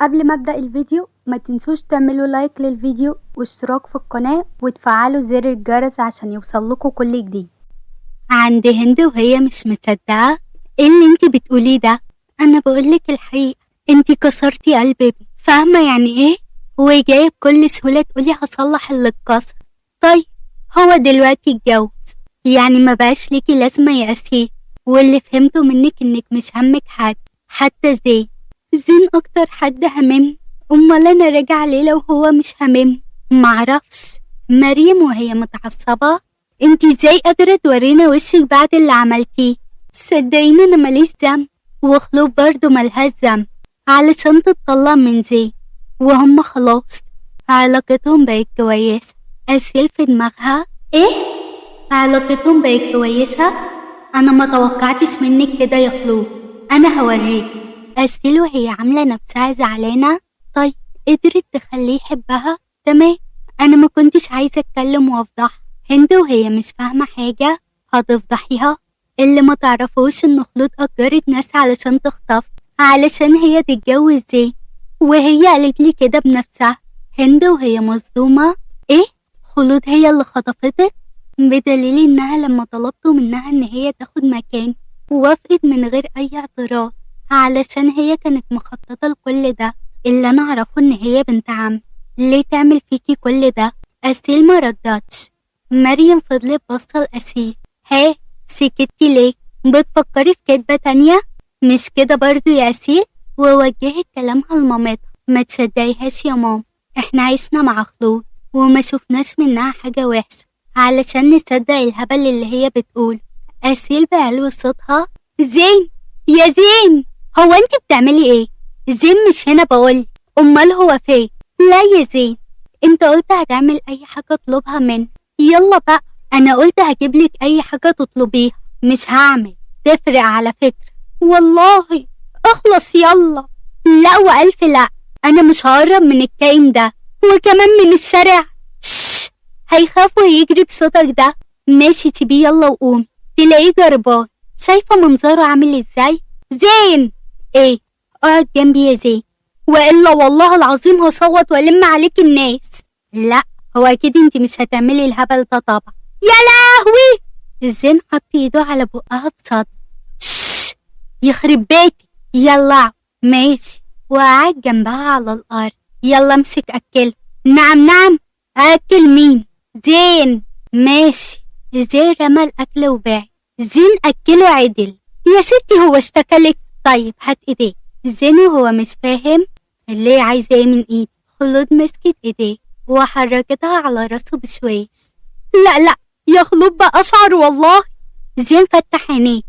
قبل ما ابدأ الفيديو ما تنسوش تعملوا لايك للفيديو واشتراك في القناة وتفعلوا زر الجرس عشان يوصلكوا كل جديد. عند هند وهي مش مصدقة ايه اللي انتي بتقوليه ده؟ انا بقولك الحقيقة، انتي كسرتي قلبي. فاهمة يعني ايه؟ وجاية بكل سهولة تقولي هصلح اللي اتكسر. طيب هو دلوقتي اتجوز، يعني ما بقاش ليكي لازمة يا أسيه، واللي فهمته منك انك مش همك حد، حتى زين اكتر حد همم. امال انا راجعة ليه لو هو مش همم؟ معرفش. مريم وهي متعصبة، انتي ازاي قادرة تورينا وشك بعد اللي عملتيه؟ صدقيني انا ماليش ذنب، وخلوب برضو ملهاش ذنب علشان تتطلق من وهم خلاص علاقتهم بقت كويسة. أسيل في دماغها ايه؟ علاقتهم بقت كويسة؟ انا ما توقعتش منك كده يا خلود. انا هوريك. أسيل وهي عاملة نفسها زعلانة. طيب قدرت تخليه يحبها؟ تمام. انا ما كنتش عايزة اتكلم وافضح هند وهي مش فاهمة حاجة. هتفضحيها؟ اللي ما تعرفوش ان خلود اجرت ناس علشان تخطف، علشان هي تتجوز وهي قالت لي كده بنفسها. هند وهي مصدومة. ايه؟ خلود هي اللي خطفتك؟ بدليل انها لما طلبت منها ان هي تاخد مكان ووافقت من غير اي اعتراض، علشان هي كانت مخططة لكل ده. اللي انا اعرفه ان هي بنت عم، ليه تعمل فيكي كل ده؟ أسيل ما ردتش. مريم فضلت باصة لأسيل. ها سكتي ليه؟ بتفكري في كدبة تانية؟ مش كده برضو يا أسيل؟ ووجهت كلامها لمامتها. ما تصدقيهاش يا مام، احنا عشنا مع خلود وما شفناش منها حاجة وحشة علشان نصدق الهبل اللي هي بتقول. أسيل بعلو صوتها. زين يا زين، هو انت بتعملي ايه؟ زين مش هنا بقول، امال هو فين؟ لا يا زين، انت قلت هتعمل اي حاجة اطلبها مني. يلا بقى. انا قلت هجيبلك اي حاجة تطلبيها، مش هعمل. تفرق على فكرة. والله اخلص يلا. لا والف لا، انا مش هقرب من الكائن ده، وكمان من الشارع. شش، هيخاف ويجري بصوتك ده. ماشي سيبيه يلا وقوم، تلاقيه جربان. شايفة منظره عامل ازاي؟ زين. ايه؟ اقعد جنبي يا زين، والا والله العظيم هصوت والم عليك الناس. لا هو اكيد انت مش هتعملي الهبل ده طبعا. يا لهوي. زين حط ايده على بقها بصدر. شش، يخرب بيتي. يلا ماشي، وقعد جنبها على الارض. يلا امسك اكله. نعم نعم، اكل مين؟ زين. ماشي. زين رمى الاكل وباعي. زين اكله عدل. يا ستي هو اشتكلك؟ طيب هات ايديك. زين وهو مش فاهم اللي عايزة ايه من ايدي. خلود مسكت ايديه وحركتها على راسه بشويش. لا لا يا خلود بقى اشعر والله. زين فتح عينيه.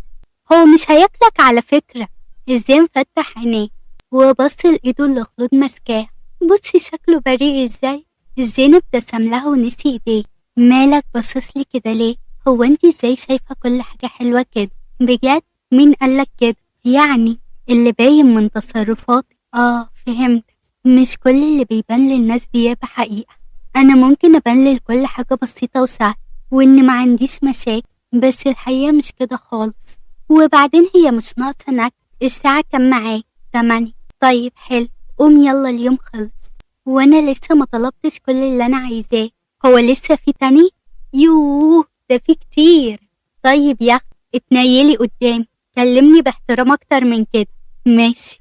هو مش هياكلك على فكرة. زين فتح عينيه وبص لايده اللي خلود ماسكاه. بصي شكله بريء ازاي. زين ابتسم لها ونسي ايديه. مالك باصصلي كده ليه؟ هو انت ازاي شايفة كل حاجة حلوة كده؟ بجد؟ مين قالك كده؟ يعني اللي باين من تصرفاتي. فهمت، مش كل اللي بيبان للناس بيبقى حقيقة. انا ممكن ابان لكل حاجة بسيطة وسهلة وان ما عنديش مشاكل، بس الحقيقة مش كده خالص. وبعدين هي مش ناقصة نكد. الساعة كام معاك؟ 8. طيب حلو، قوم يلا اليوم خلص، وانا لسه ما طلبتش كل اللي انا عايزاه. هو لسه في تاني؟ يوه ده في كتير. طيب يا اخي اتنيلي قدامي، كلمني باحترام اكتر من كده. ماشي.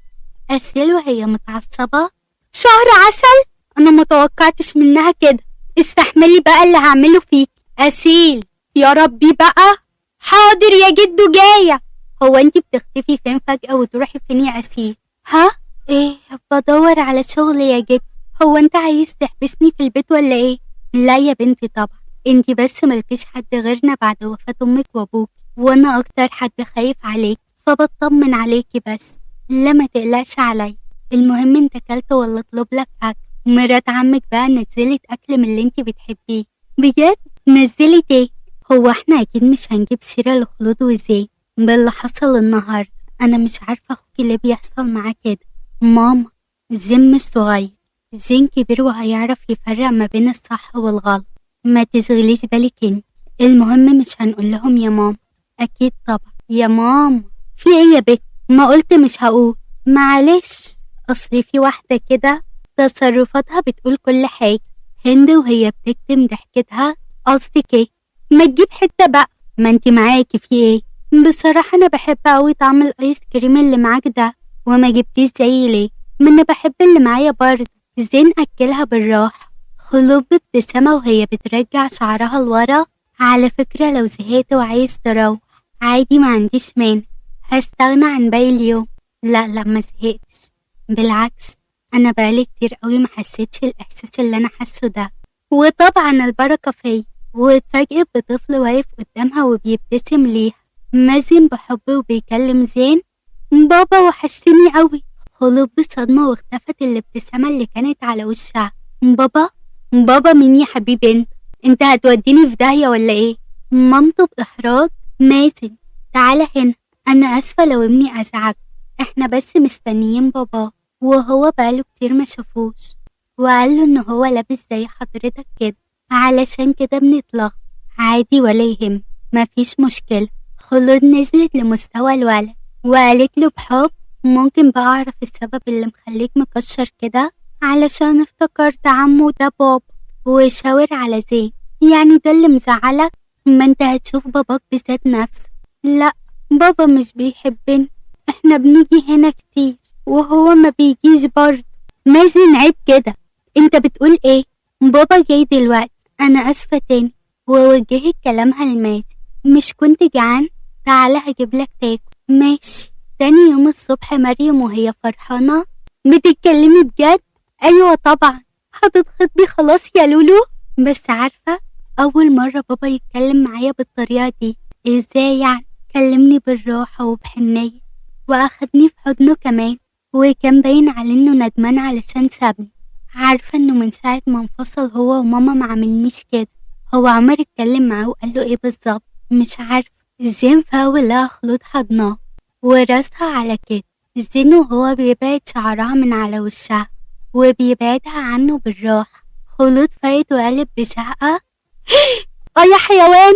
أسيل وهي متعصبة. شهر عسل؟ انا متوقعتش منها كده. استحملي بقى اللي هعمله فيك. أسيل يا ربي بقى. حاضر يا جدو جاية. هو انتي بتختفي فين فجأة وتروحي فين يا أسيل؟ ها؟ ايه؟ بدور على شغل يا جد. هو انت عايز تحبسني في البيت ولا ايه؟ لا يا بنتي طبعا، انتي بس ملكيش حد غيرنا بعد وفاة امك وابوك، وانا اكتر حد خايف عليك فبطمن عليكي بس. لا ما تقلقش عليا. المهم انت اكلت ولا اطلب لك اكل؟ مرات عمك بقى نزلت اكل من اللي انتي بتحبيه. بجد؟ نزلت ايه؟ هو احنا اكيد مش هنجيب سيرة لخلود وزين باللي حصل النهاردة. انا مش عارفة اخوكي ليه بيحصل معاه كده. ماما، زين مش صغير، زين كبير وهيعرف يفرق ما بين الصح والغلط. ما تشغليش بالك انت. المهم مش هنقول لهم يا ماما. اكيد طبعا يا ماما. في ايه يا بت؟ ما قلت مش هقول. معلش أصل في واحدة كده تصرفاتها بتقول كل حاجة. هند وهي بتكتم ضحكتها، قصدك ايه؟ ما تجيب حتة بقى، ما انت معاكي في ايه؟ بصراحة أنا بحب أوي طعم الآيس كريم اللي معاك ده، وما جبتيش زيي ليه؟ ما أنا بحب اللي معايا برضه. زين أكلها بالراحة. خلود بابتسامة وهي بترجع شعرها لورا. على فكرة لو زهقت وعايز تروح عادي، ما عنديش مانع، هستغنى عن باقي اليوم. لا ما زهقتش، بالعكس أنا بقالي كتير قوي ما حسيتش الإحساس اللي أنا حاسه ده. وطبعا البركة فيا. واتفاجئت بطفل واقف قدامها وبيبتسم ليها. مازن بحب وبيكلم زين. بابا وحشتني قوي. خلود بصدمة واختفت الابتسامة اللي كانت على وشها. بابا مين يا حبيبي؟ انت هتوديني في داهية ولا ايه؟ مامته بإحراج. مازن تعالى هنا، أنا آسفة لو ابني أزعج، احنا بس مستنيين بابا، وهو بقاله كتير ما شافوش، وقال له إن هو لابس زي حضرتك كده، علشان كده بنتلخبط. عادي ولا يهم، مفيش مشكلة. خلود نزلت لمستوى الولد وقالت له بحب، ممكن بقى أعرف السبب اللي مخليك مكشر كده؟ علشان افتكرت عمو ده بابا. وشاور على زين. يعني ده اللي مزعلك؟ ما انت هتشوف باباك بذات نفسه. لا، بابا مش بيحبني، احنا بنيجي هنا كتير وهو ما بيجيش برضه. مازن عيب كده، انت بتقول ايه؟ بابا جاي دلوقتي، انا اسفة تاني. ووجهت كلامها لمازن. مش كنت جعان؟ تعالى هجيب لك تاكل. ماشي. تاني يوم الصبح مريم وهي فرحانة. بتتكلمي بجد؟ ايوه طبعا، هتتخطبي خلاص يا لولو؟ بس عارفة، اول مرة بابا يتكلم معايا بالطريقة دي. ازاي يعني؟ كلمني بالراحة وبحنية، واخدني في حضنه كمان، وكان باين عليه انه ندمان علشان سابني. عارفة انه من ساعة ما انفصل هو وماما ما عملنيش كده. هو عمر اتكلم معاه وقال له ايه بالظبط؟ مش عارفة. زين فاول لها خلود حضناه وراسها على كده. زين وهو بيبعد شعرها من على وشها وبيبعدها عنه بالراحة. خلود فايت وقلب بشقة. يا حيوان،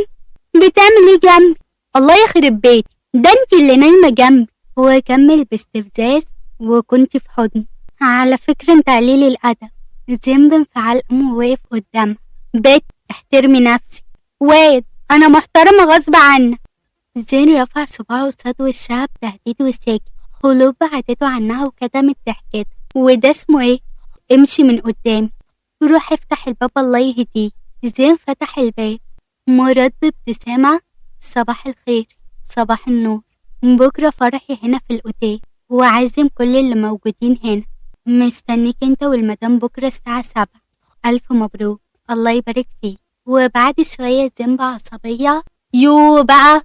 بتعمل ايه جنبي؟ الله يخرب بيتي، ده انت اللي نايمة جنبي. وكمل باستفزاز. وكنت في حضني. على فكرة انت قليل الأدب. زين بانفعال قام وقف قدامها. بت، احترمي نفسك. واد، انا محترمة غصب عنك. زين رفع صباعه وصاد وشها بتهديد وساكت. خلود بعدته عنها وكتمت ضحكتها. وده اسمه ايه؟ امشي من قدامي، روح افتح الباب الله يهديك. زين فتح الباب. مراد بابتسامة. صباح الخير. صباح النور. بكرة فرحي هنا في الأوتيل، وعازم كل اللي موجودين هنا. مستنيك انت والمدام بكرة الساعة 7. ألف مبروك، الله يبارك فيك. وبعد شوية زين بعصبية. يو بقى،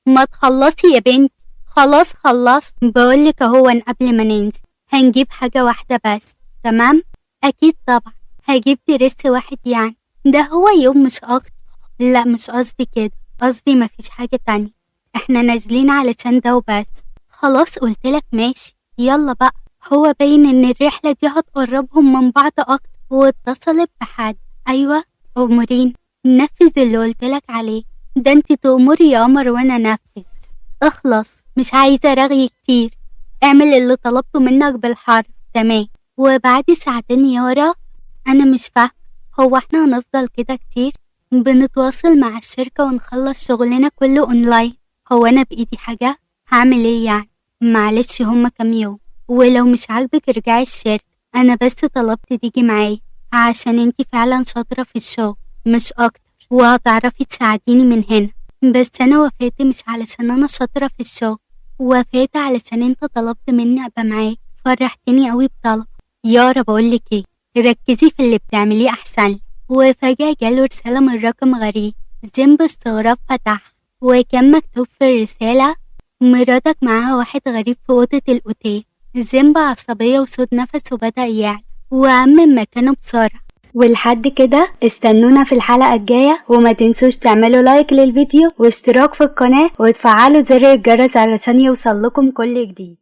ما تخلصي يا بنت. خلاص خلصت، بقولك اهو قبل ما ننزل هنجيب حاجة واحدة بس، تمام؟ أكيد طبعا، هجيب درس واحد يعني، ده هو يوم مش أكتر. لا مش قصدي كده، قصدي مفيش حاجة تانية، احنا نازلين علشان ده وبس. خلاص قلتلك ماشي، يلا بقى. هو باين ان الرحلة دي هتقربهم من بعض اكتر. واتصلت بحد. ايوه، امورين، نفذ اللي قلتلك عليه. ده انت تأمري يا قمر وانا نفذ. اخلص، مش عايزة رغي كتير، اعمل اللي طلبته منك بالحرف. تمام. وبعد ساعتين يارا. انا مش فاهم، هو احنا هنفضل كده كتير؟ بنتواصل مع الشركة ونخلص شغلنا كله اونلاين. هو انا بايدي حاجة؟ هعمل ايه يعني؟ معلش هما كام يوم، ولو مش عاجبك ارجعي الشركة. انا بس طلبت تيجي معايا عشان انتي فعلا شاطرة في الشغل مش اكتر، وهتعرفي تساعديني من هنا. بس انا وافقت مش علشان انا شاطرة في الشغل، وافقت علشان انت طلبت مني ابقى معاك. فرحتني قوي بطلب. يارا بقولك ايه، ركزي في اللي بتعمليه احسن. وفجأة جاله رسالة من رقم غريب. زين باستغراب فتح، وكان مكتوب في الرسالة: مراتك معاها واحد غريب في أوضة الأوتيل. زين بعصبية وصوت نفسه بدأ يعلى وقام من مكانه بسرعة. ولحد كده استنونا في الحلقة الجاية، وما تنسوش تعملوا لايك للفيديو واشتراك في القناة وتفعلوا زر الجرس علشان يوصل لكم كل جديد.